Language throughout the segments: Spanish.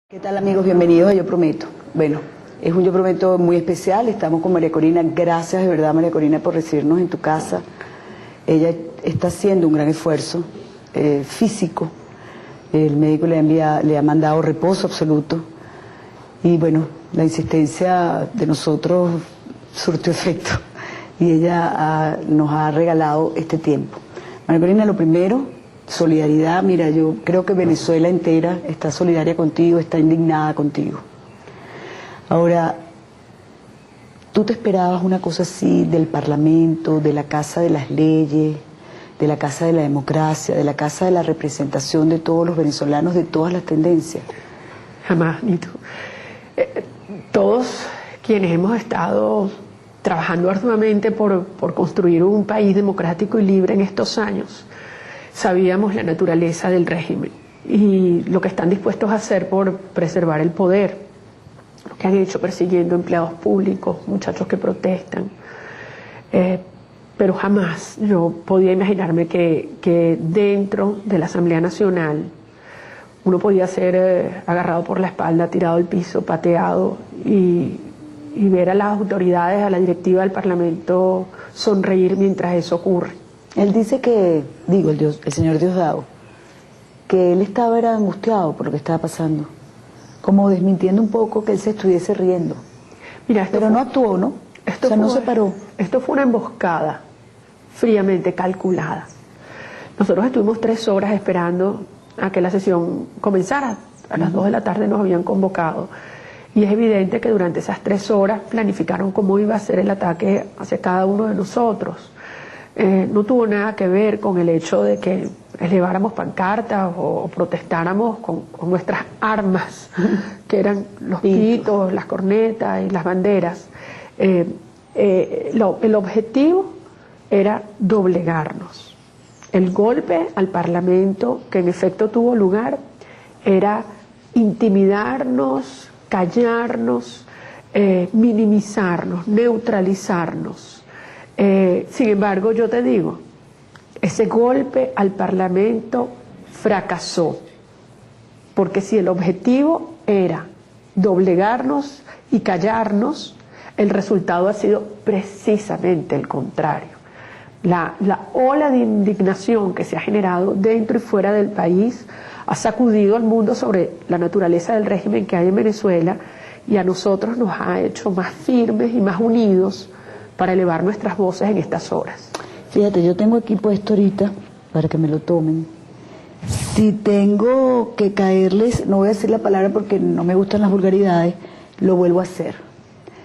¿Qué tal, amigos? Bienvenidos a Yo Prometo. Bueno, es un Yo Prometo muy especial. Estamos con María Corina. Gracias de verdad, María Corina, por recibirnos en tu casa. Ella está haciendo un gran esfuerzo físico. El médico le ha mandado reposo absoluto. Y bueno, la insistencia de nosotros surtió efecto. Y ella nos ha regalado este tiempo. María Corina, lo primero, solidaridad. Mira, yo creo que Venezuela entera está solidaria contigo, está indignada contigo. Ahora, ¿tú te esperabas una cosa así del Parlamento, de la Casa de las Leyes, de la Casa de la Democracia, de la Casa de la representación de todos los venezolanos, de todas las tendencias? Jamás, ni tú. Todos quienes hemos estado trabajando arduamente por construir un país democrático y libre en estos años, sabíamos la naturaleza del régimen y lo que están dispuestos a hacer por preservar el poder, lo que han hecho persiguiendo empleados públicos, muchachos que protestan. Pero jamás yo podía imaginarme que dentro de la Asamblea Nacional uno podía ser agarrado por la espalda, tirado al piso, pateado y ver a las autoridades, a la directiva del Parlamento sonreír mientras eso ocurre. Él dice que, el señor Diosdado, que él estaba angustiado por lo que estaba pasando, como desmintiendo un poco que él se estuviese riendo. Mira, pero no actuó, ¿no? O sea, no se paró. Esto fue una emboscada fríamente calculada. Nosotros estuvimos 3 horas esperando a que la sesión comenzara. A las 2 de la tarde nos habían convocado. Y es evidente que durante esas 3 horas planificaron cómo iba a ser el ataque hacia cada uno de nosotros. No tuvo nada que ver con el hecho de que eleváramos pancartas o protestáramos con nuestras armas, que eran los pitos, las cornetas y las banderas. El objetivo era doblegarnos. El golpe al Parlamento, que en efecto tuvo lugar, era intimidarnos, callarnos, minimizarnos, neutralizarnos. Sin embargo, yo te digo, ese golpe al Parlamento fracasó, porque si el objetivo era doblegarnos y callarnos, el resultado ha sido precisamente el contrario. La ola de indignación que se ha generado dentro y fuera del país ha sacudido al mundo sobre la naturaleza del régimen que hay en Venezuela y a nosotros nos ha hecho más firmes y más unidos para elevar nuestras voces en estas horas. Fíjate, yo tengo aquí puesto ahorita, para que me lo tomen. Si tengo que caerles, no voy a decir la palabra porque no me gustan las vulgaridades, lo vuelvo a hacer.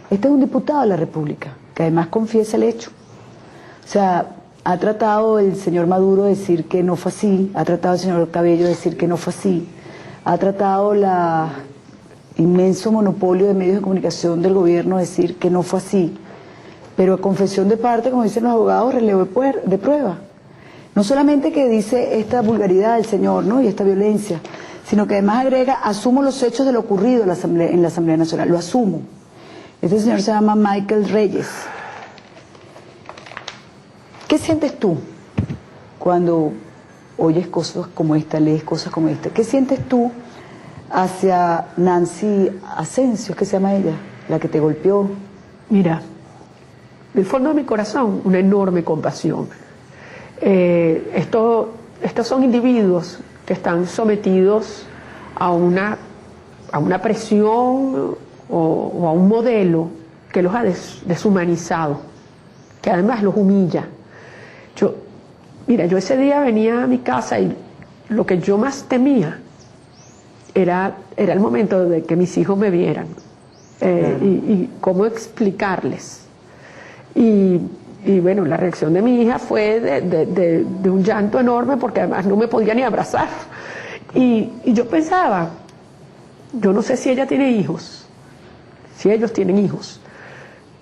Este es un diputado de la República, que además confiesa el hecho. O sea, ha tratado el señor Maduro de decir que no fue así, ha tratado el señor Cabello de decir que no fue así, ha tratado el inmenso monopolio de medios de comunicación del gobierno de decir que no fue así. Pero a confesión de parte, como dicen los abogados, relevo de prueba. No solamente que dice esta vulgaridad del señor, ¿no?, y esta violencia, sino que además agrega, asumo los hechos de lo ocurrido en la Asamblea Nacional, lo asumo. Este señor se llama Michael Reyes. ¿Qué sientes tú cuando oyes cosas como esta, lees cosas como esta? ¿Qué sientes tú hacia Nancy Asensio, que se llama ella, la que te golpeó? Mira, del fondo de mi corazón, una enorme compasión. Estos son individuos que están sometidos a una presión o a un modelo que los ha deshumanizado, que además los humilla. Yo ese día venía a mi casa y lo que yo más temía era el momento de que mis hijos me vieran y cómo explicarles. Y bueno, la reacción de mi hija fue de un llanto enorme porque además no me podía ni abrazar. Y yo pensaba, yo no sé si ella tiene hijos, si ellos tienen hijos,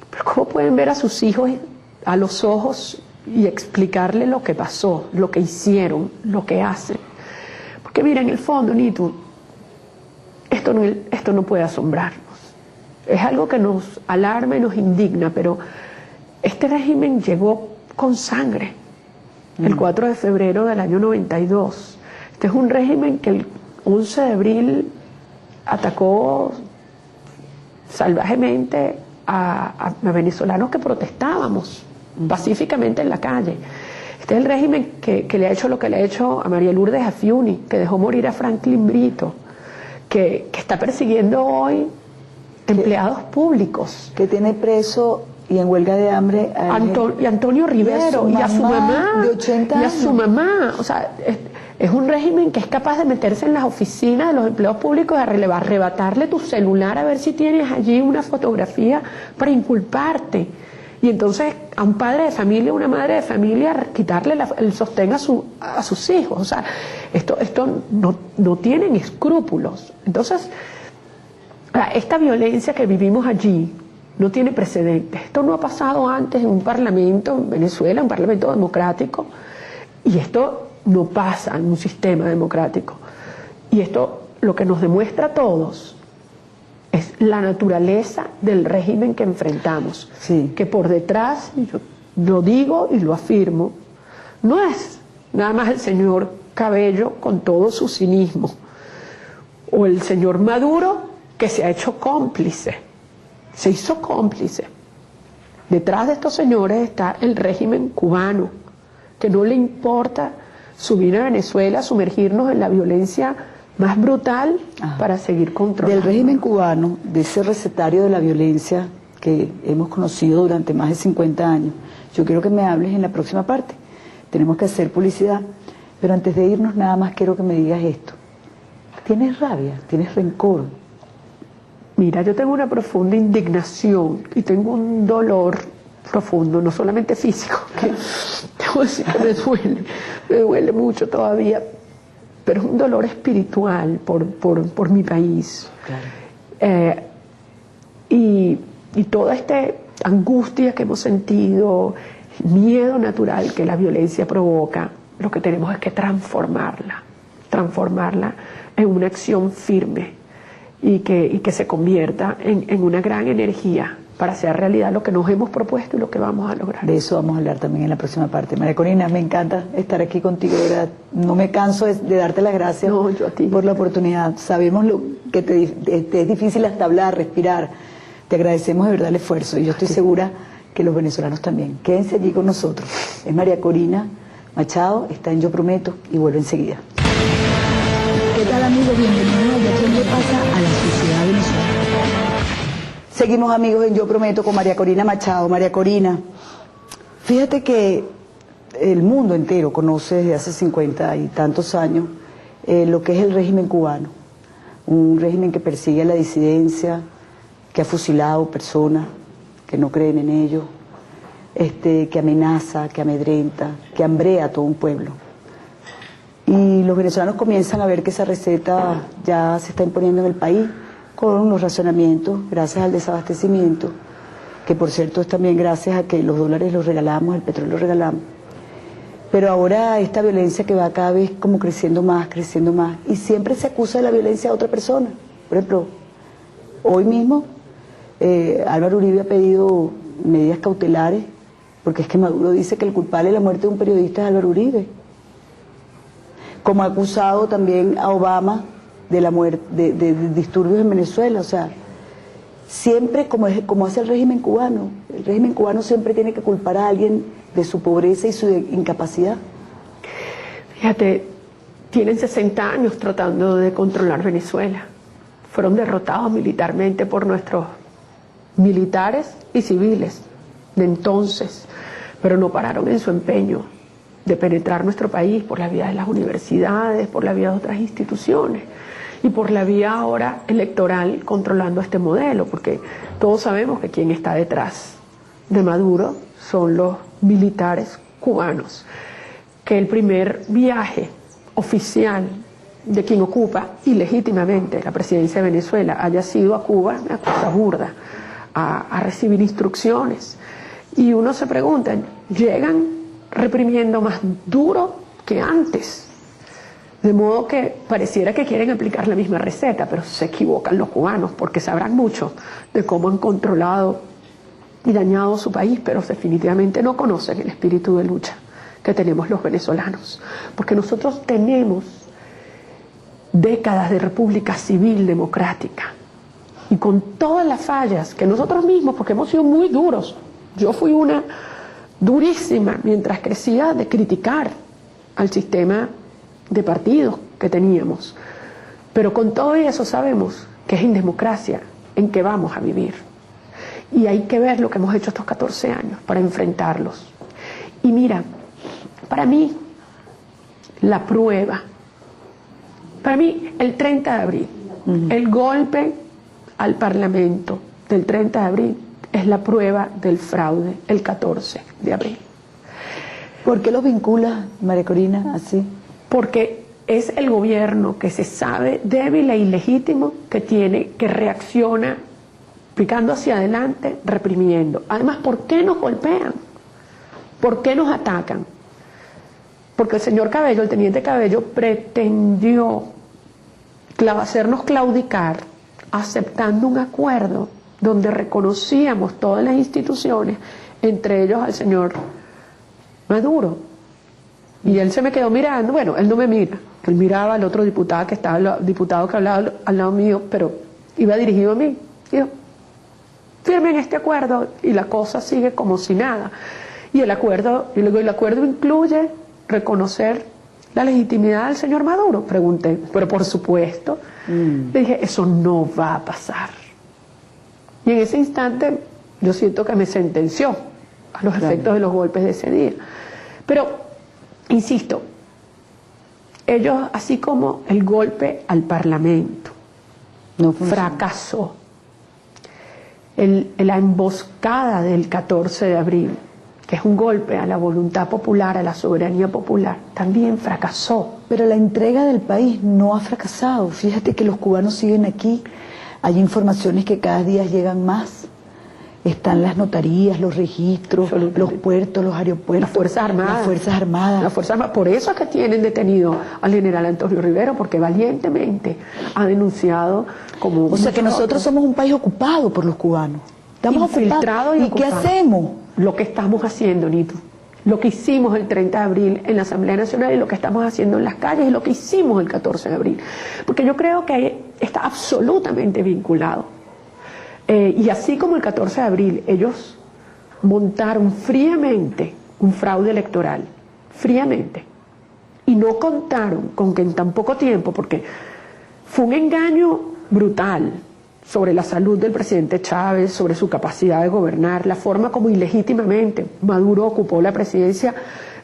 pero ¿cómo pueden ver a sus hijos a los ojos y explicarle lo que pasó, lo que hicieron, lo que hacen? Porque mira, en el fondo, Nitu, esto no puede asombrarnos. Es algo que nos alarma y nos indigna, pero este régimen llegó con sangre el 4 de febrero del año 92. Este es un régimen que el 11 de abril atacó salvajemente a venezolanos que protestábamos pacíficamente en la calle. Este es el régimen que le ha hecho lo que le ha hecho a María Lourdes Afiuni, que dejó morir a Franklin Brito, que está persiguiendo hoy empleados públicos. Que tiene preso y en huelga de hambre a Antonio Rivero y a su mamá de 80 años. Y a su mamá. O sea, es un régimen que es capaz de meterse en las oficinas de los empleados públicos y arrebatarle tu celular a ver si tienes allí una fotografía para inculparte. Y entonces a un padre de familia, una madre de familia, quitarle el sostén a sus hijos. O sea, esto no tienen escrúpulos. Entonces, esta violencia que vivimos allí no tiene precedentes. Esto no ha pasado antes en un parlamento en Venezuela, un parlamento democrático, y esto no pasa en un sistema democrático. Y esto lo que nos demuestra a todos es la naturaleza del régimen que enfrentamos. Sí. Que por detrás, yo lo digo y lo afirmo, no es nada más el señor Cabello con todo su cinismo, o el señor Maduro que se ha hecho cómplice, se hizo cómplice. Detrás de estos señores está el régimen cubano, que no le importa subir a Venezuela, sumergirnos en la violencia más brutal para seguir controlando. Del régimen cubano, de ese recetario de la violencia que hemos conocido durante más de 50 años, yo quiero que me hables en la próxima parte. Tenemos que hacer publicidad, pero antes de irnos nada más quiero que me digas esto. ¿Tienes rabia? ¿Tienes rencor? Mira, yo tengo una profunda indignación y tengo un dolor profundo, no solamente físico, que debo decir que me duele mucho todavía, pero es un dolor espiritual por mi país. Claro. Y toda esta angustia que hemos sentido, miedo natural que la violencia provoca, lo que tenemos es que transformarla en una acción firme y que se convierta en una gran energía para hacer realidad lo que nos hemos propuesto y lo que vamos a lograr. De eso vamos a hablar también en la próxima parte. María Corina, me encanta estar aquí contigo, de verdad. No me canso de darte las gracias yo a ti. por la oportunidad. Sabemos que te es difícil hasta hablar, respirar. Te agradecemos de verdad el esfuerzo y yo estoy segura que los venezolanos también. Quédense allí con nosotros. Es María Corina Machado, está en Yo Prometo y vuelve enseguida. ¿Qué tal, amigos? Bienvenidos a ¿Qué le pasa a la sociedad venezolana? Seguimos, amigos, en Yo Prometo con María Corina Machado. María Corina, fíjate que el mundo entero conoce desde hace 50 y tantos años lo que es el régimen cubano. Un régimen que persigue a la disidencia, que ha fusilado personas que no creen en ello, que amenaza, que amedrenta, que hambrea a todo un pueblo. Y los venezolanos comienzan a ver que esa receta ya se está imponiendo en el país con los racionamientos, gracias al desabastecimiento, que por cierto es también gracias a que los dólares los regalamos, el petróleo lo regalamos. Pero ahora esta violencia que va cada vez como creciendo más, y siempre se acusa de la violencia a otra persona. Por ejemplo, hoy mismo Álvaro Uribe ha pedido medidas cautelares, porque es que Maduro dice que el culpable de la muerte de un periodista es Álvaro Uribe. Como ha acusado también a Obama de la muerte, de disturbios en Venezuela. O sea, siempre como hace el régimen cubano. El régimen cubano siempre tiene que culpar a alguien de su pobreza y su incapacidad. Fíjate, tienen 60 años tratando de controlar Venezuela. Fueron derrotados militarmente por nuestros militares y civiles de entonces, pero no pararon en su empeño de penetrar nuestro país por la vía de las universidades, por la vía de otras instituciones y por la vía ahora electoral controlando este modelo, porque todos sabemos que quien está detrás de Maduro son los militares cubanos, que el primer viaje oficial de quien ocupa ilegítimamente la presidencia de Venezuela haya sido a Cuba, una cosa burda, a recibir instrucciones. Y uno se pregunta, ¿llegan reprimiendo más duro que antes? De modo que pareciera que quieren aplicar la misma receta, pero se equivocan los cubanos, porque sabrán mucho de cómo han controlado y dañado su país, pero definitivamente no conocen el espíritu de lucha que tenemos los venezolanos. Porque nosotros tenemos décadas de república civil democrática y con todas las fallas que nosotros mismos, porque hemos sido muy duros, yo fui una durísima mientras crecía de criticar al sistema de partidos que teníamos, pero con todo eso sabemos que es en democracia en que vamos a vivir y hay que ver lo que hemos hecho estos 14 años para enfrentarlos. Y mira, para mí la prueba, para mí el 30 de abril, el golpe al Parlamento del 30 de abril es la prueba del fraude el 14 de abril. ¿Por qué lo vincula, María Corina, así? Porque es el gobierno que se sabe débil e ilegítimo, que reacciona picando hacia adelante, reprimiendo. Además, ¿por qué nos golpean? ¿Por qué nos atacan? Porque el señor Cabello, el teniente Cabello, pretendió hacernos claudicar aceptando un acuerdo donde reconocíamos todas las instituciones, entre ellos al señor Maduro. Y él se me quedó mirando, bueno, él no me mira, él miraba al otro diputado que hablaba al lado mío, pero iba dirigido a mí. Y dijo, firmen este acuerdo y la cosa sigue como si nada. Y el acuerdo incluye reconocer la legitimidad del señor Maduro, pregunté, pero por supuesto, le dije, eso no va a pasar. Y en ese instante yo siento que me sentenció a los efectos de los golpes de ese día. Pero, insisto, ellos, así como el golpe al Parlamento, No fracasó, la emboscada del 14 de abril, que es un golpe a la voluntad popular, a la soberanía popular, también fracasó. Pero la entrega del país no ha fracasado. Fíjate que los cubanos siguen aquí. Hay informaciones que cada día llegan más. Están las notarías, los registros, los puertos, los aeropuertos. Las Fuerzas Armadas. Las Fuerzas Armadas. Las Fuerzas Armadas. Por eso es que tienen detenido al general Antonio Rivero, porque valientemente ha denunciado como... O sea que nosotros somos un país ocupado por los cubanos. Estamos infiltrados ocupados. ¿Y qué hacemos? Lo que estamos haciendo, Nito. Lo que hicimos el 30 de abril en la Asamblea Nacional y lo que estamos haciendo en las calles y lo que hicimos el 14 de abril. Porque yo creo que está absolutamente vinculado. Y así como el 14 de abril ellos montaron fríamente un fraude electoral, fríamente, y no contaron con que en tan poco tiempo, porque fue un engaño brutal sobre la salud del presidente Chávez, sobre su capacidad de gobernar, la forma como ilegítimamente Maduro ocupó la presidencia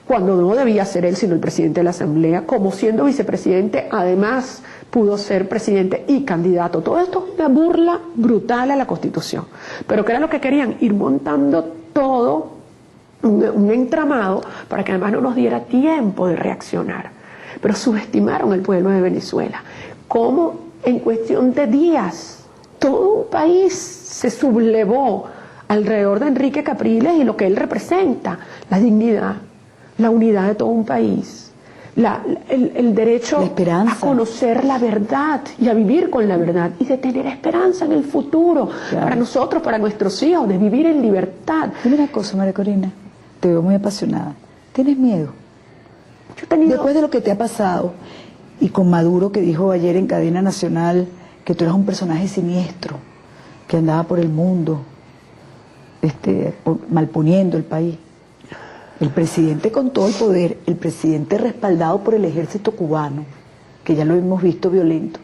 cuando no debía ser él sino el presidente de la Asamblea, como siendo vicepresidente además pudo ser presidente y candidato. Todo esto es una burla brutal a la Constitución, pero que era lo que querían, ir montando todo un entramado para que además no nos diera tiempo de reaccionar. Pero subestimaron al pueblo de Venezuela, como en cuestión de días todo un país se sublevó alrededor de Enrique Capriles y lo que él representa, la dignidad, la unidad de todo un país, el derecho a conocer la verdad y a vivir con la verdad y de tener esperanza en el futuro, para nosotros, para nuestros hijos, de vivir en libertad. Dime una cosa, María Corina, te veo muy apasionada. ¿Tienes miedo? Yo he tenido... Después de lo que te ha pasado y con Maduro, que dijo ayer en cadena nacional que tú eras un personaje siniestro, que andaba por el mundo malponiendo el país. El presidente con todo el poder, el presidente respaldado por el ejército cubano, que ya lo hemos visto violento,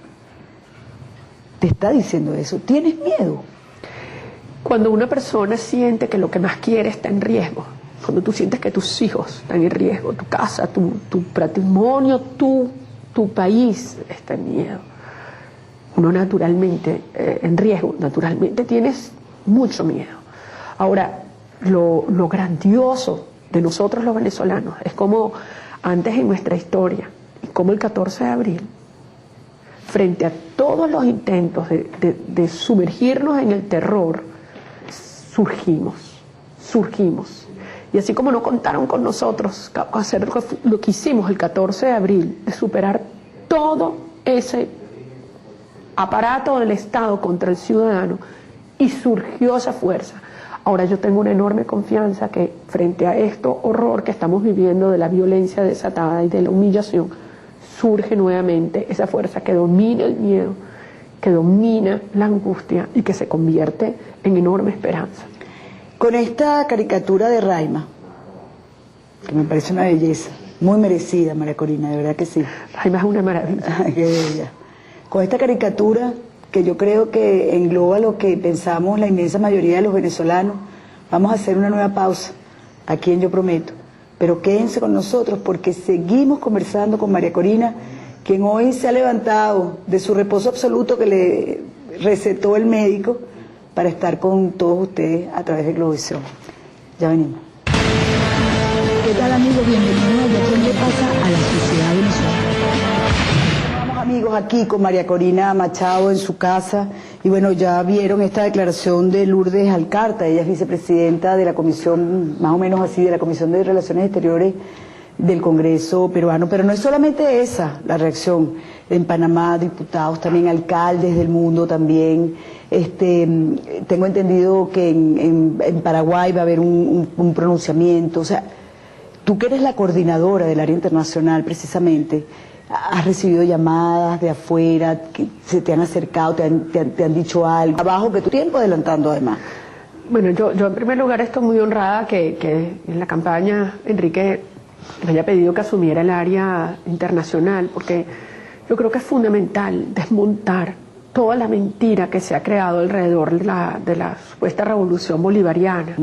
te está diciendo eso. ¿Tienes miedo? Cuando una persona siente que lo que más quiere está en riesgo, cuando tú sientes que tus hijos están en riesgo, tu casa, tu patrimonio, tu país está en miedo, uno naturalmente, en riesgo, naturalmente tienes mucho miedo. Ahora, lo grandioso de nosotros los venezolanos es como antes en nuestra historia, y como el 14 de abril, frente a todos los intentos de sumergirnos en el terror, surgimos. Y así como no contaron con nosotros, hacer lo que hicimos el 14 de abril, de superar todo ese aparato del Estado contra el ciudadano, y surgió esa fuerza. Ahora yo tengo una enorme confianza que frente a esto horror que estamos viviendo de la violencia desatada y de la humillación, surge nuevamente esa fuerza que domina el miedo, que domina la angustia y que se convierte en enorme esperanza. Con esta caricatura de Raima, que me parece una belleza, muy merecida, María Corina, de verdad que sí. Raima es una maravilla. Ay, qué bella. Con esta caricatura, que yo creo que engloba lo que pensamos la inmensa mayoría de los venezolanos, vamos a hacer una nueva pausa, aquí en Yo Prometo. Pero quédense con nosotros porque seguimos conversando con María Corina, quien hoy se ha levantado de su reposo absoluto que le recetó el médico para estar con todos ustedes a través de Globovisión. Ya venimos. ¿Qué tal, amigos? Bienvenidos a ¿Qué le pasa a la sociedad venezolana? Estamos, amigos, aquí con María Corina Machado en su casa. Y bueno, ya vieron esta declaración de Lourdes Alcarta. Ella es vicepresidenta de la comisión, más o menos así, de la Comisión de Relaciones Exteriores del Congreso peruano. Pero no es solamente esa la reacción. En Panamá, diputados, también alcaldes del mundo también. Tengo entendido que en Paraguay va a haber un pronunciamiento. O sea, tú que eres la coordinadora del área internacional precisamente, has recibido llamadas de afuera, que se te han acercado, te han dicho algo, abajo que tu tiempo adelantando además. Bueno, yo en primer lugar estoy muy honrada que en la campaña Enrique me haya pedido que asumiera el área internacional, porque yo creo que es fundamental desmontar toda la mentira que se ha creado alrededor de la supuesta revolución bolivariana.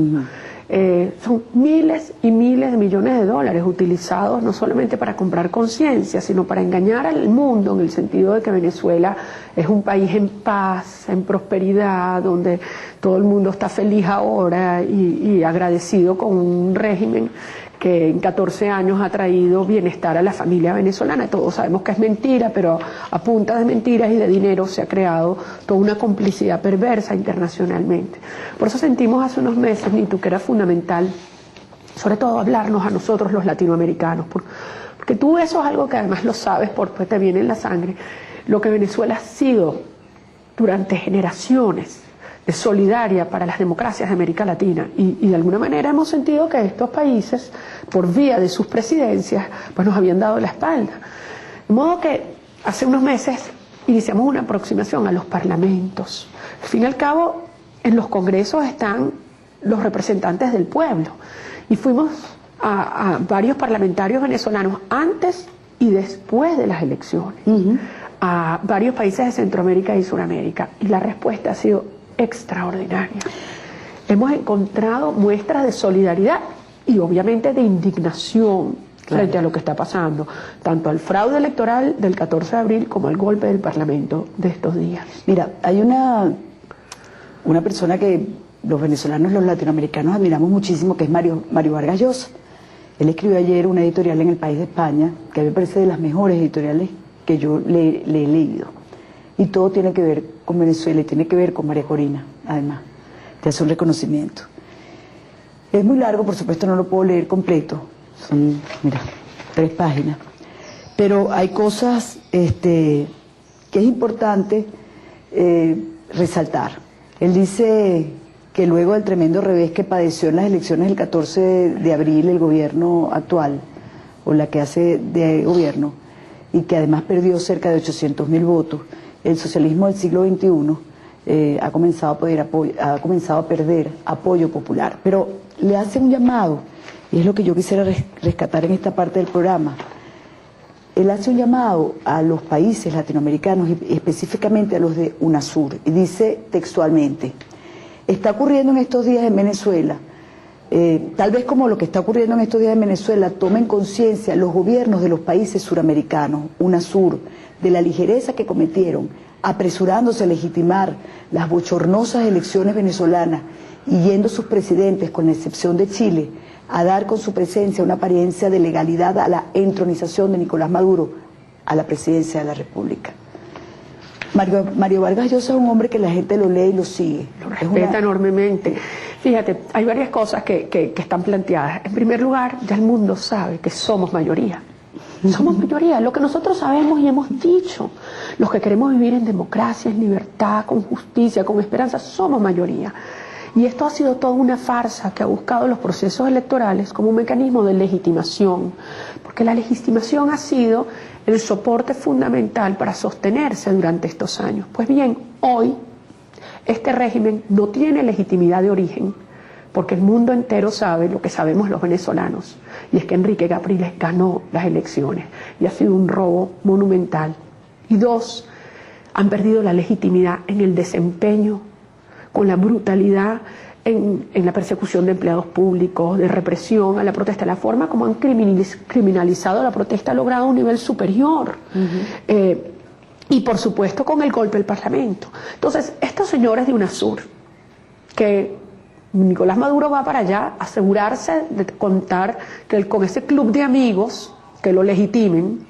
Son miles y miles de millones de dólares utilizados no solamente para comprar conciencia, sino para engañar al mundo en el sentido de que Venezuela es un país en paz, en prosperidad, donde todo el mundo está feliz ahora y agradecido con un régimen que en 14 años ha traído bienestar a la familia venezolana. Todos sabemos que es mentira, pero a punta de mentiras y de dinero se ha creado toda una complicidad perversa internacionalmente. Por eso sentimos hace unos meses, Nito, que era fundamental, sobre todo hablarnos a nosotros los latinoamericanos, porque tú eso es algo que además lo sabes porque te viene en la sangre, lo que Venezuela ha sido durante generaciones, es solidaria para las democracias de América Latina y de alguna manera hemos sentido que estos países, por vía de sus presidencias, pues nos habían dado la espalda. De modo que hace unos meses iniciamos una aproximación a los parlamentos. Al fin y al cabo, en los congresos están los representantes del pueblo y fuimos a varios parlamentarios venezolanos antes y después de las elecciones, a varios países de Centroamérica y Suramérica, y la respuesta ha sido extraordinaria. Hemos encontrado muestras de solidaridad y obviamente de indignación frente a lo que está pasando, tanto al fraude electoral del 14 de abril como al golpe del Parlamento de estos días. Mira, hay una persona que los venezolanos, los latinoamericanos admiramos muchísimo, que es Mario Vargas Llosa. Él escribió ayer una editorial en El País de España, que a mí me parece de las mejores editoriales que yo le he leído. Y todo tiene que ver con Venezuela y tiene que ver con María Corina, además. Te hace un reconocimiento. Es muy largo, por supuesto no lo puedo leer completo. Son, mira, 3 páginas. Pero hay cosas que es importante resaltar. Él dice que luego del tremendo revés que padeció en las elecciones del 14 de abril el gobierno actual, o la que hace de gobierno, y que además perdió cerca de 800.000 votos, el socialismo del siglo XXI ha comenzado a perder apoyo popular. Pero le hace un llamado, y es lo que yo quisiera rescatar en esta parte del programa. Él hace un llamado a los países latinoamericanos y específicamente a los de UNASUR, y dice textualmente: está ocurriendo en estos días en Venezuela, tal vez como lo que está ocurriendo en estos días en Venezuela, tomen conciencia los gobiernos de los países suramericanos, UNASUR, de la ligereza que cometieron, apresurándose a legitimar las bochornosas elecciones venezolanas y yendo sus presidentes, con la excepción de Chile, a dar con su presencia una apariencia de legalidad a la entronización de Nicolás Maduro a la presidencia de la República. Mario Vargas Llosa es un hombre que la gente lo lee y lo sigue. Lo respeta enormemente. Fíjate, hay varias cosas que están planteadas. En primer lugar, ya el mundo sabe que somos mayoría. Somos mayoría, lo que nosotros sabemos y hemos dicho, los que queremos vivir en democracia, en libertad, con justicia, con esperanza, somos mayoría. Y esto ha sido toda una farsa que ha buscado los procesos electorales como un mecanismo de legitimación, porque la legitimación ha sido el soporte fundamental para sostenerse durante estos años. Pues bien, hoy este régimen no tiene legitimidad de origen, porque el mundo entero sabe lo que sabemos los venezolanos, y es que Enrique Capriles ganó las elecciones y ha sido un robo monumental. Y dos, han perdido la legitimidad en el desempeño, con la brutalidad en la persecución de empleados públicos, de represión a la protesta. La forma como han criminalizado la protesta ha logrado un nivel superior. Y por supuesto con el golpe al Parlamento. Entonces, estos señores de UNASUR, que Nicolás Maduro va para allá a asegurarse de contar que con ese club de amigos que lo legitimen,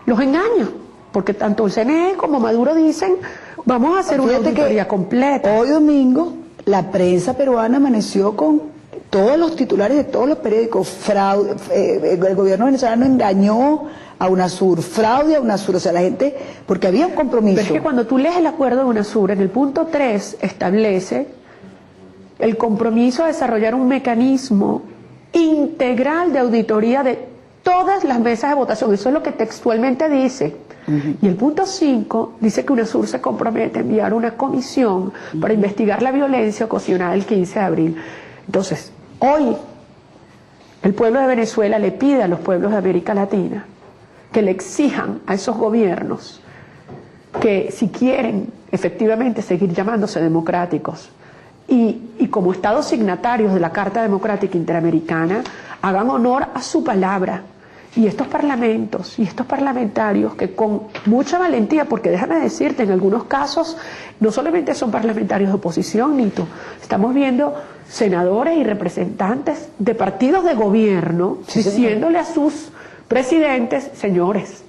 los engaña, porque tanto el CNE como Maduro dicen, vamos a hacer una auditoría completa. Hoy domingo, la prensa peruana amaneció con todos los titulares de todos los periódicos. Fraude, el gobierno venezolano engañó a UNASUR, fraude a UNASUR, o sea, la gente, porque había un compromiso. Pero es que cuando tú lees el acuerdo de UNASUR, en el punto 3 establece el compromiso a desarrollar un mecanismo integral de auditoría de todas las mesas de votación. Eso es lo que textualmente dice. Y el punto 5 dice que UNASUR se compromete a enviar una comisión para investigar la violencia ocasionada el 15 de abril. Entonces, hoy el pueblo de Venezuela le pide a los pueblos de América Latina que le exijan a esos gobiernos que si quieren efectivamente seguir llamándose democráticos y como estados signatarios de la Carta Democrática Interamericana, hagan honor a su palabra. Y estos parlamentos y estos parlamentarios que con mucha valentía, porque déjame decirte, en algunos casos no solamente son parlamentarios de oposición, Nito, estamos viendo senadores y representantes de partidos de gobierno diciéndole a sus presidentes, señores,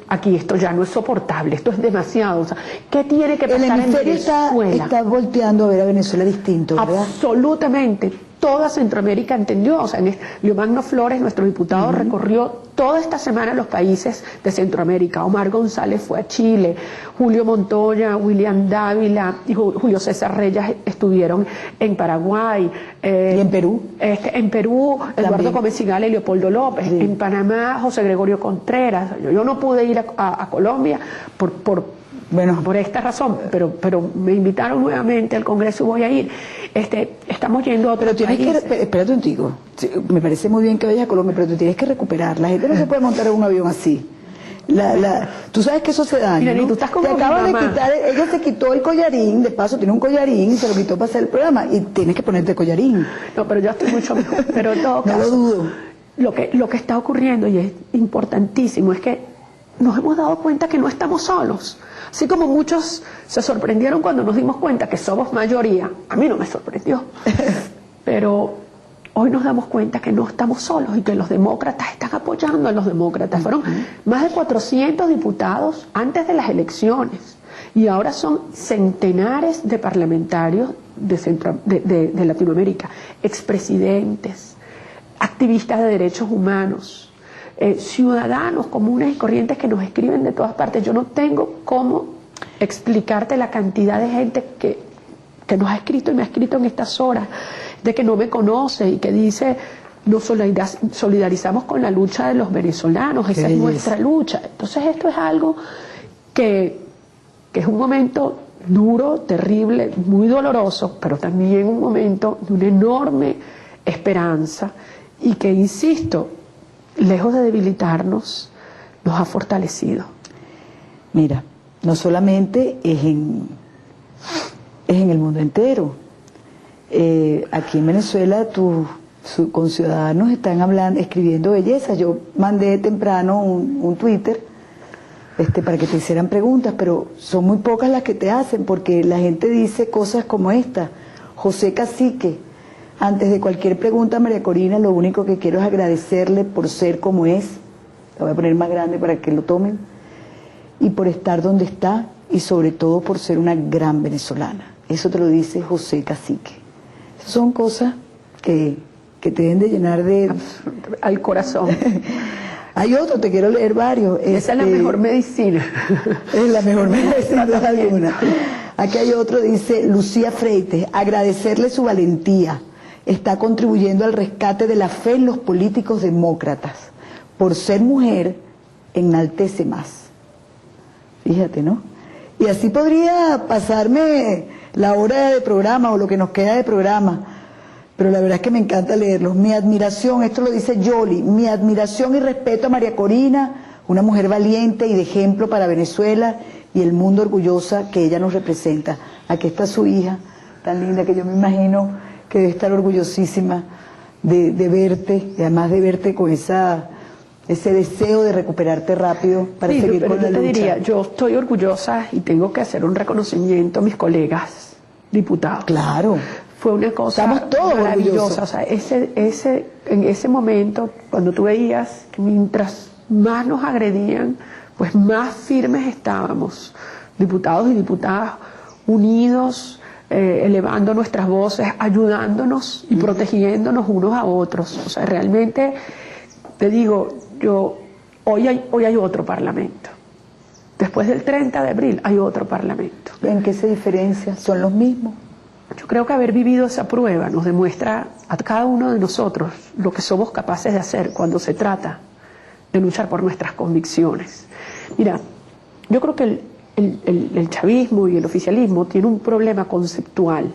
aquí esto ya no es soportable, esto es demasiado. O sea, ¿qué tiene que pasar en Venezuela? Está volteando a ver a Venezuela distinto, ¿verdad? Absolutamente. Toda Centroamérica entendió, o sea, Leomagno Flores, nuestro diputado, recorrió toda esta semana los países de Centroamérica. Omar González fue a Chile, Julio Montoya, William Dávila y Julio César Reyes estuvieron en Paraguay. ¿Y en Perú? En Perú, Eduardo Gómez Sigala y Leopoldo López. Sí. En Panamá, José Gregorio Contreras. Yo no pude ir a Colombia por esta razón, pero me invitaron nuevamente al Congreso y voy a ir. Estamos yendo a otro país. Espérate un tico, me parece muy bien que vayas a Colombia, pero tú tienes que recuperar. La gente no se puede montar en un avión así. Tú sabes que eso se daña. Mira, ¿no? tú estás como te acabas de quitar, ella se quitó el collarín, de paso tiene un collarín y se lo quitó para hacer el programa y tienes que ponerte collarín. No, pero yo estoy mucho mejor. Pero en todo caso, no lo dudo. Lo que está ocurriendo y es importantísimo es que nos hemos dado cuenta que no estamos solos. Así como muchos se sorprendieron cuando nos dimos cuenta que somos mayoría, a mí no me sorprendió, pero hoy nos damos cuenta que no estamos solos y que los demócratas están apoyando a los demócratas. Fueron más de 400 diputados antes de las elecciones y ahora son centenares de parlamentarios de Latinoamérica, expresidentes, activistas de derechos humanos, ciudadanos comunes y corrientes que nos escriben de todas partes. Yo no tengo cómo explicarte la cantidad de gente que nos ha escrito y me ha escrito en estas horas, de que no me conoce y que dice, nos solidarizamos con la lucha de los venezolanos, esa es nuestra lucha. Entonces esto es algo que es un momento duro, terrible, muy doloroso, pero también un momento de una enorme esperanza y que, insisto, lejos de debilitarnos, nos ha fortalecido. Mira, no solamente es en el mundo entero. Aquí en Venezuela tus conciudadanos están escribiendo bellezas. Yo mandé temprano un Twitter para que te hicieran preguntas, pero son muy pocas las que te hacen, porque la gente dice cosas como esta. José Cacique: antes de cualquier pregunta, María Corina, lo único que quiero es agradecerle por ser como es, la voy a poner más grande para que lo tomen, y por estar donde está, y sobre todo por ser una gran venezolana. Eso te lo dice José Cacique. Esas son cosas que te deben de llenar de... al corazón. Hay otro, te quiero leer varios. Esa es la mejor medicina. Es la mejor medicina, sin duda alguna. Aquí hay otro, dice Lucía Freites, agradecerle su valentía. Está contribuyendo al rescate de la fe en los políticos demócratas. Por ser mujer, enaltece más. Fíjate, ¿no? Y así podría pasarme la hora de programa o lo que nos queda de programa. Pero la verdad es que me encanta leerlos. Mi admiración, esto lo dice Yoli, mi admiración y respeto a María Corina, una mujer valiente y de ejemplo para Venezuela y el mundo orgullosa que ella nos representa. Aquí está su hija, tan linda, que yo me imagino que debe estar orgullosísima de verte, y además de verte con ese deseo de recuperarte rápido para Sí, seguir pero con la yo te lucha. diría, yo estoy orgullosa y tengo que hacer un reconocimiento a mis colegas diputados. Claro. Fue una cosa Estamos todos maravillosa. orgullosos. O sea, en ese momento, cuando tú veías que mientras más nos agredían, pues más firmes estábamos, diputados y diputadas unidos, elevando nuestras voces, ayudándonos y protegiéndonos unos a otros. O sea, realmente, te digo, hoy hay otro parlamento. Después del 30 de abril hay otro parlamento. ¿En qué se diferencia? ¿Son los mismos? Yo creo que haber vivido esa prueba nos demuestra a cada uno de nosotros lo que somos capaces de hacer cuando se trata de luchar por nuestras convicciones. Mira, yo creo que el chavismo y el oficialismo tienen un problema conceptual,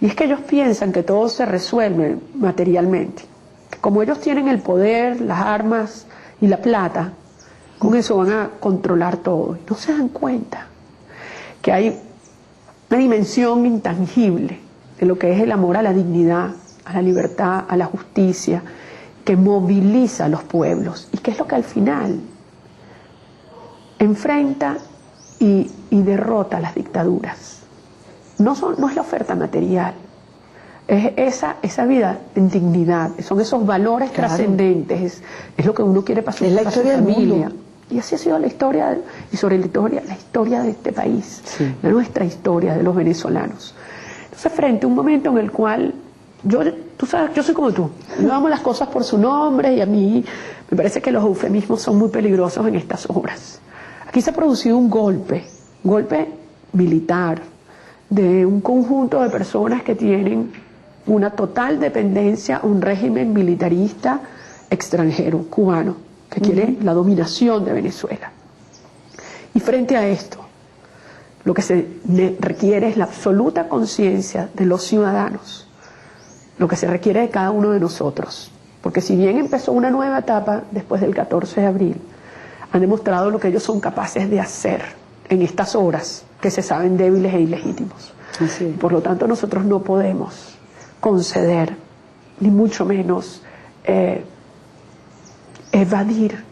y es que ellos piensan que todo se resuelve materialmente, que como ellos tienen el poder, las armas y la plata, con eso van a controlar todo. Y no se dan cuenta que hay una dimensión intangible de lo que es el amor a la dignidad, a la libertad, a la justicia, que moviliza a los pueblos y que es lo que al final enfrenta y derrota a las dictaduras. No es la oferta material, es esa vida en dignidad, son esos valores trascendentes, es lo que uno quiere para su, es la para su historia del familia. mundo. Y así ha sido la historia, y sobre la historia de este país, Sí. de nuestra historia, de los venezolanos. Entonces, frente a un momento en el cual, tú sabes, yo soy como tú, yo amo las cosas por su nombre, y a mí me parece que los eufemismos son muy peligrosos en estas obras. Aquí se ha producido un golpe militar, de un conjunto de personas que tienen una total dependencia a un régimen militarista extranjero, cubano, que quiere la dominación de Venezuela. Y frente a esto, lo que se requiere es la absoluta conciencia de los ciudadanos, lo que se requiere de cada uno de nosotros. Porque si bien empezó una nueva etapa después del 14 de abril, han demostrado lo que ellos son capaces de hacer en estas horas que se saben débiles e ilegítimos. Así es. Por lo tanto, nosotros no podemos conceder, ni mucho menos evadir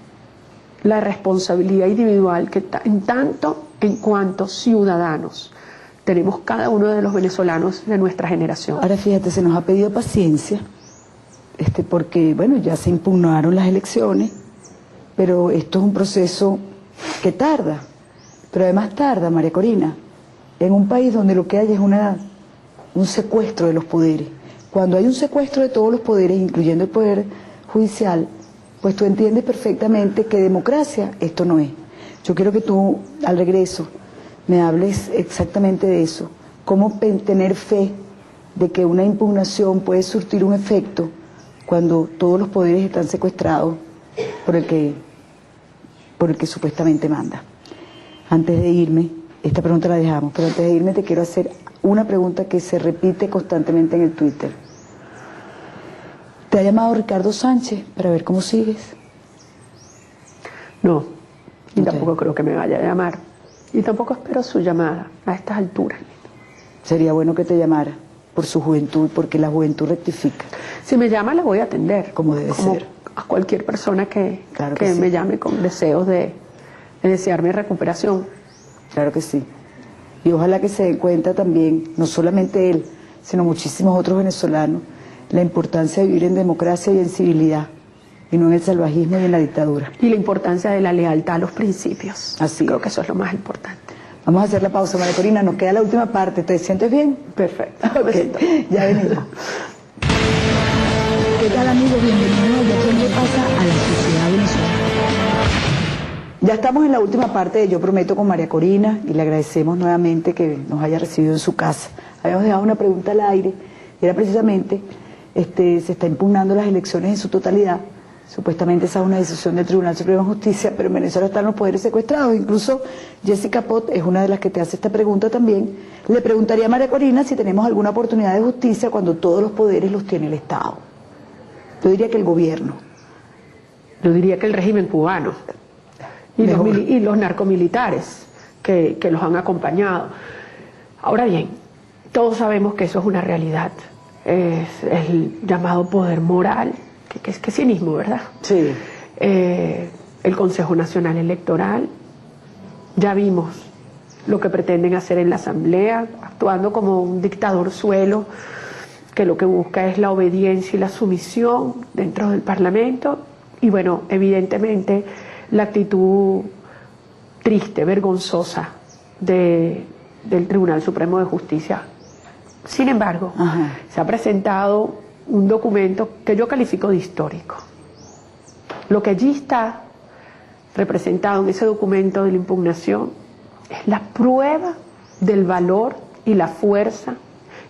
la responsabilidad individual que en tanto en cuanto ciudadanos tenemos cada uno de los venezolanos de nuestra generación. Ahora fíjate, se nos ha pedido paciencia, porque bueno, ya se impugnaron las elecciones, pero esto es un proceso que tarda, pero además tarda, María Corina, en un país donde lo que hay es un secuestro de los poderes. Cuando hay un secuestro de todos los poderes, incluyendo el poder judicial, pues tú entiendes perfectamente que democracia esto no es. Yo quiero que tú, al regreso, me hables exactamente de eso. Cómo tener fe de que una impugnación puede surtir un efecto cuando todos los poderes están secuestrados por el que supuestamente manda. Antes de irme, esta pregunta la dejamos, pero antes de irme te quiero hacer una pregunta que se repite constantemente en el Twitter. ¿Te ha llamado Ricardo Sánchez para ver cómo sigues? No, y Ok. tampoco creo que me vaya a llamar. Y tampoco espero su llamada a estas alturas. Sería bueno que te llamara por su juventud, porque la juventud rectifica. Si me llama, la voy a atender. Como debe ser. A cualquier persona que Claro que sí. me llame con deseos de desear mi recuperación. Claro que sí. Y ojalá que se den cuenta también, no solamente él, sino muchísimos otros venezolanos, la importancia de vivir en democracia y en civilidad, y no en el salvajismo y en la dictadura. Y la importancia de la lealtad a los principios. Así Creo es. que eso es lo más importante. Vamos a hacer la pausa, María Corina, nos queda la última parte. ¿Te sientes bien? Perfecto. Ok, ya venimos. ¿Qué tal, amigos? Bienvenidos a Ya qué le pasa a la sociedad venezolana. Ya estamos en la última parte de Yo Prometo con María Corina y le agradecemos nuevamente que nos haya recibido en su casa. Habíamos dejado una pregunta al aire, y era precisamente, se está impugnando las elecciones en su totalidad. Supuestamente esa es una decisión del Tribunal Supremo de Justicia, pero en Venezuela están los poderes secuestrados. Incluso Jessica Pot es una de las que te hace esta pregunta también. Le preguntaría a María Corina si tenemos alguna oportunidad de justicia cuando todos los poderes los tiene el Estado. Yo diría que el gobierno. Yo diría que el régimen cubano y los narcomilitares que los han acompañado. Ahora bien, todos sabemos que eso es una realidad. Es el llamado poder moral, que cinismo, ¿verdad? Sí. El Consejo Nacional Electoral, ya vimos lo que pretenden hacer en la Asamblea, actuando como un dictador suelo, que lo que busca es la obediencia y la sumisión dentro del Parlamento, y bueno, evidentemente la actitud triste, vergonzosa del Tribunal Supremo de Justicia. Sin embargo, se ha presentado un documento que yo califico de histórico. Lo que allí está representado en ese documento de la impugnación es la prueba del valor y la fuerza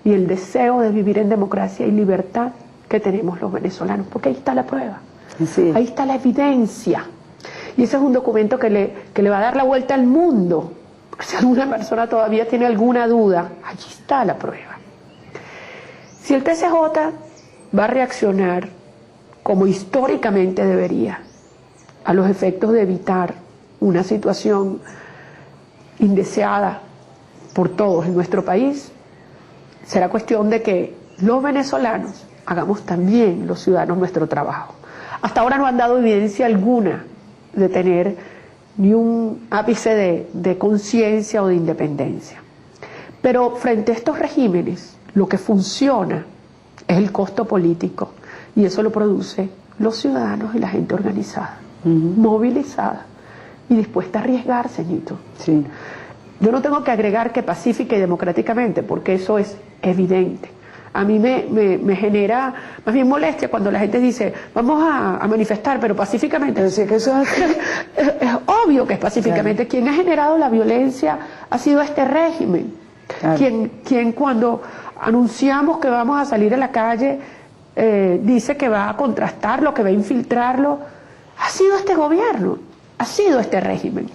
y el deseo de vivir en democracia y libertad que tenemos los venezolanos, porque ahí está la prueba, Sí. ahí está la evidencia. Y ese es un documento que le va a dar la vuelta al mundo. Si alguna persona todavía tiene alguna duda, allí está la prueba. Si el TSJ va a reaccionar como históricamente debería, a los efectos de evitar una situación indeseada por todos en nuestro país, será cuestión de que los venezolanos hagamos también, los ciudadanos, nuestro trabajo. Hasta ahora no han dado evidencia alguna de tener ni un ápice de conciencia o de independencia. Pero frente a estos regímenes, lo que funciona es el costo político, y eso lo produce los ciudadanos y la gente organizada, movilizada y dispuesta a arriesgarse, Ñito. Sí. Yo no tengo que agregar que pacífica y democráticamente, porque eso es evidente. A mí me genera más bien molestia cuando la gente dice, vamos a manifestar, pero pacíficamente. Pero sí que eso es Es obvio que es pacíficamente. Claro. Quien ha generado la violencia ha sido este régimen. Claro. Quien cuando anunciamos que vamos a salir a la calle, dice que va a contrastarlo, que va a infiltrarlo, ha sido este gobierno, ha sido este régimen.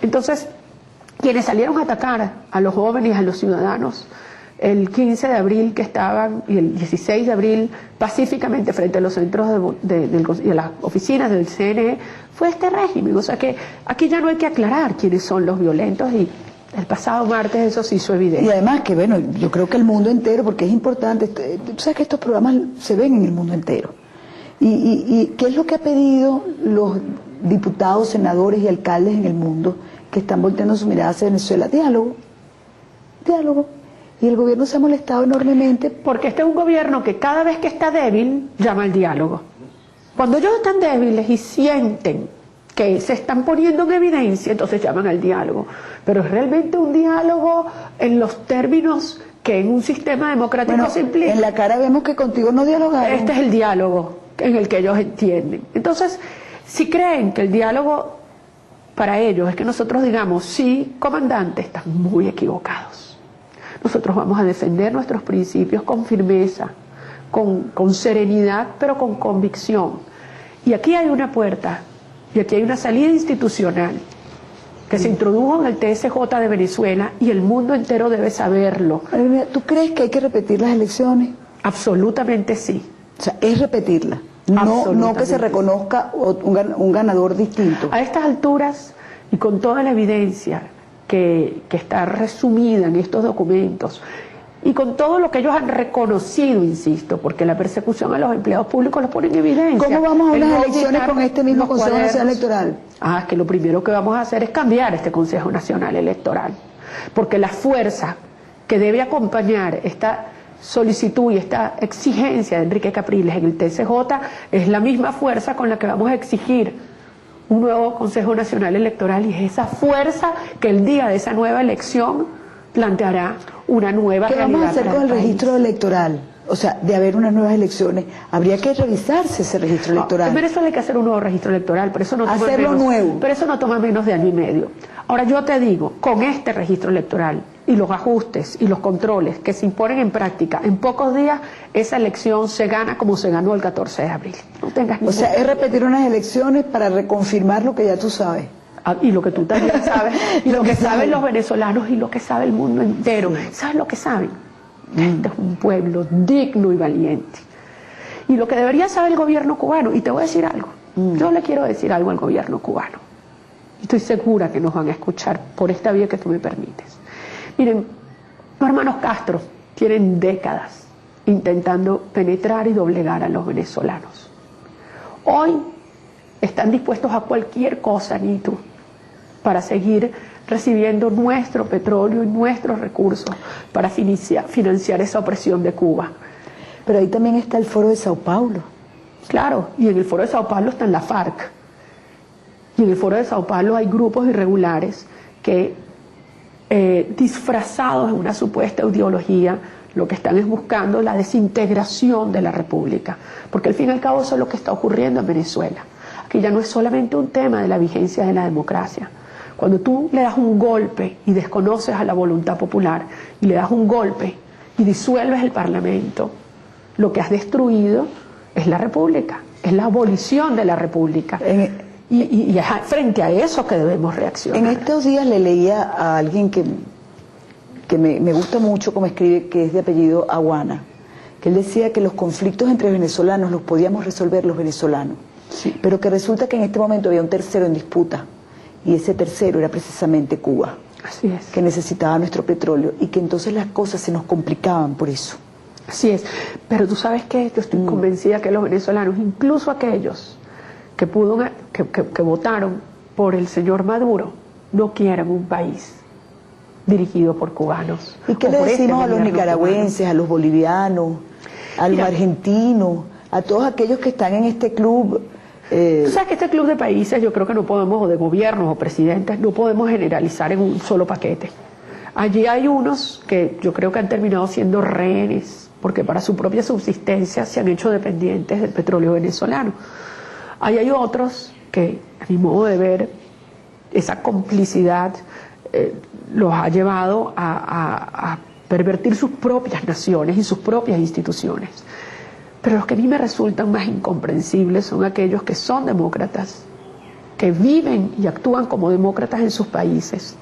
Entonces, quienes salieron a atacar a los jóvenes y a los ciudadanos el 15 de abril que estaban, y el 16 de abril pacíficamente frente a los centros de las oficinas del CNE, fue este régimen. O sea que aquí ya no hay que aclarar quiénes son los violentos, y el pasado martes eso se hizo evidente. Y además que, bueno, yo creo que el mundo entero, porque es importante, tú sabes que estos programas se ven en el mundo entero. ¿Y qué es lo que ha pedido los diputados, senadores y alcaldes en el mundo que están volteando su mirada hacia Venezuela? Diálogo, diálogo. Y el gobierno se ha molestado enormemente. Porque este es un gobierno que cada vez que está débil llama al diálogo. Cuando ellos están débiles y sienten que se están poniendo en evidencia, entonces llaman al diálogo. Pero es realmente un diálogo en los términos que en un sistema democrático se implica. En la cara vemos que contigo no dialogaron. Este es el diálogo en el que ellos entienden. Entonces, si creen que el diálogo para ellos es que nosotros digamos, sí, comandante, están muy equivocados. Nosotros vamos a defender nuestros principios con firmeza, con serenidad, pero con convicción. Y aquí hay una puerta, y aquí hay una salida institucional que se introdujo en el TSJ de Venezuela, y el mundo entero debe saberlo. ¿Tú crees que hay que repetir las elecciones? Absolutamente sí. O sea, es repetirlas, no que se reconozca un ganador distinto. A estas alturas, y con toda la evidencia que está resumida en estos documentos, y con todo lo que ellos han reconocido, insisto, porque la persecución a los empleados públicos los pone en evidencia. ¿Cómo vamos a El unas no elecciones auditar con este mismo los Consejo cuadernos. Nacional Electoral? Que lo primero que vamos a hacer es cambiar este Consejo Nacional Electoral, porque la fuerza que debe acompañar esta solicitud y esta exigencia de Enrique Capriles en el TSJ es la misma fuerza con la que vamos a exigir un nuevo Consejo Nacional Electoral, y es esa fuerza que el día de esa nueva elección planteará una nueva ¿Qué realidad. vamos a hacer para con el país. registro electoral? O sea, de haber unas nuevas elecciones, habría que revisarse ese registro electoral. En Venezuela hay que hacer un nuevo registro electoral, pero eso no toma Hacerlo nuevo. Pero eso no toma menos de año y medio. Ahora yo te digo, con este registro electoral y los ajustes y los controles que se imponen en práctica, en pocos días esa elección se gana como se ganó el 14 de abril. No tengas O sea, es repetir unas elecciones para reconfirmar lo que ya tú sabes. Y lo que tú también sabes, y lo que saben los venezolanos y lo que sabe el mundo entero. Sí. ¿Sabes lo que saben? Este es un pueblo digno y valiente. Y lo que debería saber el gobierno cubano, y te voy a decir algo, yo le quiero decir algo al gobierno cubano. Estoy segura que nos van a escuchar por esta vía que tú me permites. Miren, los hermanos Castro tienen décadas intentando penetrar y doblegar a los venezolanos. Hoy están dispuestos a cualquier cosa, Nito, para seguir recibiendo nuestro petróleo y nuestros recursos para financiar esa opresión de Cuba. Pero ahí también está el Foro de Sao Paulo. Claro, y en el Foro de Sao Paulo están la FARC. Y en el Foro de Sao Paulo hay grupos irregulares que, disfrazados en una supuesta ideología, lo que están es buscando la desintegración de la República. Porque al fin y al cabo eso es lo que está ocurriendo en Venezuela. Aquí ya no es solamente un tema de la vigencia de la democracia. Cuando tú le das un golpe y desconoces a la voluntad popular, y le das un golpe y disuelves el Parlamento, lo que has destruido es la República, es la abolición de la República. Y es frente a eso que debemos reaccionar. En estos días le leía a alguien que me gusta mucho como escribe, que es de apellido Aguana, que él decía que los conflictos entre venezolanos los podíamos resolver los venezolanos, Sí. pero que resulta que en este momento había un tercero en disputa, y ese tercero era precisamente Cuba, Así es. que necesitaba nuestro petróleo, y que entonces las cosas se nos complicaban por eso. Así es. Pero tú sabes que yo estoy convencida que los venezolanos, incluso aquellos que votaron por el señor Maduro, no quieren un país dirigido por cubanos. ¿Y qué o le por este decimos a los gobierno nicaragüenses, cubano? a los bolivianos, a los Mira, argentinos, a todos aquellos que están en este club? Tú sabes que este club de países, yo creo que no podemos, o de gobiernos o presidentes, no podemos generalizar en un solo paquete. Allí hay unos que yo creo que han terminado siendo rehenes, porque para su propia subsistencia se han hecho dependientes del petróleo venezolano. Ahí hay otros que, a mi modo de ver, esa complicidad los ha llevado a pervertir sus propias naciones y sus propias instituciones. Pero los que a mí me resultan más incomprensibles son aquellos que son demócratas, que viven y actúan como demócratas en sus países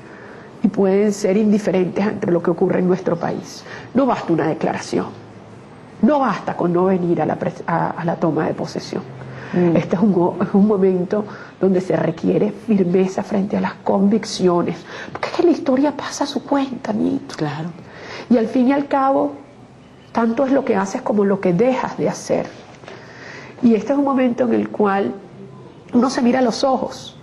y pueden ser indiferentes ante lo que ocurre en nuestro país. No basta una declaración, no basta con no venir a la toma de posesión. Este es un momento donde se requiere firmeza frente a las convicciones, porque es que la historia pasa a su cuenta, Nito. Claro. Y al fin y al cabo, tanto es lo que haces como lo que dejas de hacer. Y este es un momento en el cual uno se mira a los ojos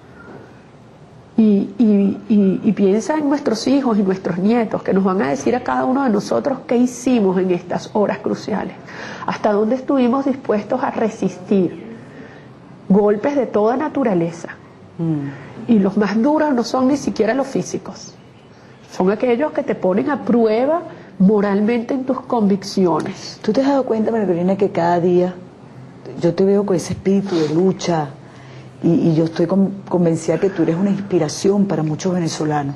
y piensa en nuestros hijos y nuestros nietos, que nos van a decir a cada uno de nosotros qué hicimos en estas horas cruciales, hasta dónde estuvimos dispuestos a resistir golpes de toda naturaleza. Y los más duros no son ni siquiera los físicos, son aquellos que te ponen a prueba moralmente en tus convicciones. ¿Tú te has dado cuenta, María Corina, que cada día yo te veo con ese espíritu de lucha y yo estoy convencida que tú eres una inspiración para muchos venezolanos?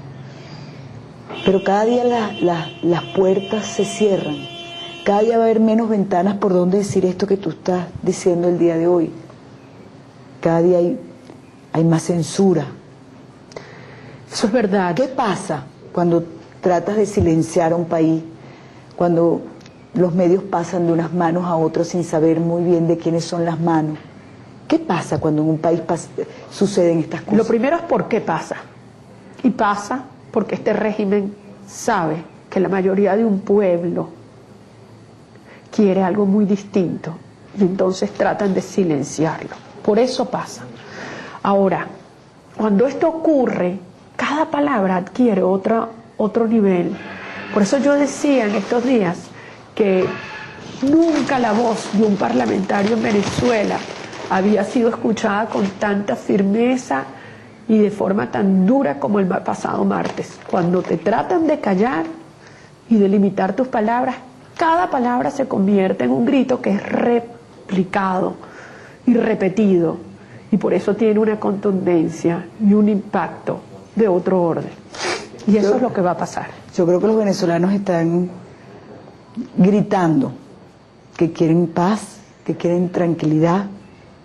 Pero cada día las puertas se cierran, cada día va a haber menos ventanas por donde decir esto que tú estás diciendo el día de hoy. Cada día hay más censura. Eso es verdad. ¿Qué pasa cuando tratas de silenciar a un país, cuando los medios pasan de unas manos a otras sin saber muy bien de quiénes son las manos? ¿Qué pasa cuando en un país suceden estas cosas? Lo primero es por qué pasa. Y pasa porque este régimen sabe que la mayoría de un pueblo quiere algo muy distinto y entonces tratan de silenciarlo. Por eso pasa. Ahora, cuando esto ocurre, cada palabra adquiere otro nivel. Por eso yo decía en estos días que nunca la voz de un parlamentario en Venezuela había sido escuchada con tanta firmeza y de forma tan dura como el pasado martes. Cuando te tratan de callar y de limitar tus palabras, cada palabra se convierte en un grito que es replicado y repetido, y por eso tiene una contundencia y un impacto de otro orden. Y eso es lo que va a pasar. Yo creo que los venezolanos están gritando que quieren paz, que quieren tranquilidad,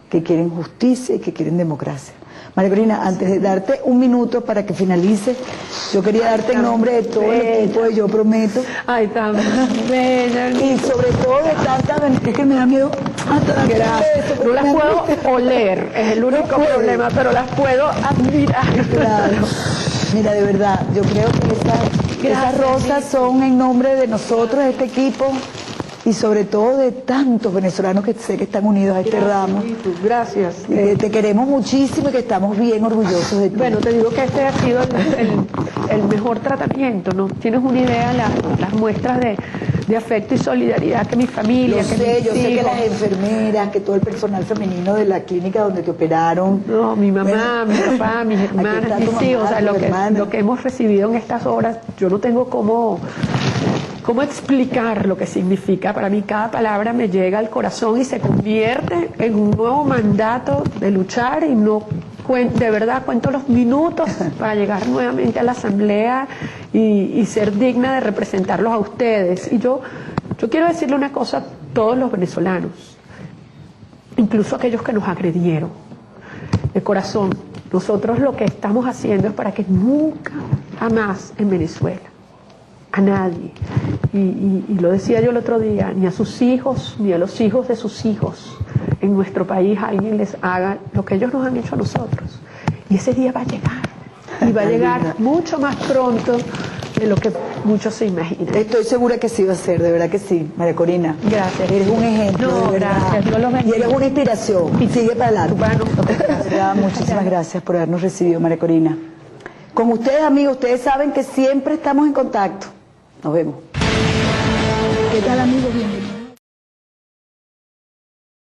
que quieren justicia y que quieren democracia. María Corina, antes de darte un minuto para que finalice, yo quería darte en nombre de todo el equipo de Yo Prometo. Ay, tan bella. Y sobre todo de tantas, es que me da miedo hasta dar Gracias. No las puedo oler, es el único problema, pero las puedo admirar. Claro. Mira, de verdad, yo creo que esas rosas son en nombre de nosotros, de este equipo, y sobre todo de tantos venezolanos que sé que están unidos a este ramo. Gracias. Te queremos muchísimo y que estamos bien orgullosos de ti. Bueno, te digo que este ha sido el mejor tratamiento, ¿no? Tienes una idea, las muestras de afecto y solidaridad que mi familia, Yo que sé, mis yo sé que hijos. las enfermeras, que todo el personal femenino de la clínica donde te operaron. No, mi mamá, mi papá, mis aquí hermanas, está tu mis mamá, hijos, o sea, tu hermana. lo que hemos recibido en estas horas, yo no tengo cómo explicar lo que significa. Para mí cada palabra me llega al corazón y se convierte en un nuevo mandato de luchar, y no de verdad cuento los minutos para llegar nuevamente a la asamblea y ser digna de representarlos a ustedes. Y yo quiero decirle una cosa a todos los venezolanos, incluso aquellos que nos agredieron. De corazón, nosotros lo que estamos haciendo es para que nunca, jamás en Venezuela, a nadie, y lo decía yo el otro día, ni a sus hijos, ni a los hijos de sus hijos en nuestro país alguien les haga lo que ellos nos han hecho a nosotros. Y ese día va a llegar, y va a llegar mucho más pronto de lo que muchos se imaginan. Estoy segura que sí va a ser, de verdad que sí, María Corina. Gracias. Eres un ejemplo, No, de verdad. gracias, Dios los bendiga. Y eres una inspiración. Y sigue para adelante. para nosotros. De verdad, muchísimas gracias por habernos recibido, María Corina. Con ustedes, amigos, ustedes saben que siempre estamos en contacto. Nos vemos. ¿Qué tal, amigos? Bienvenidos.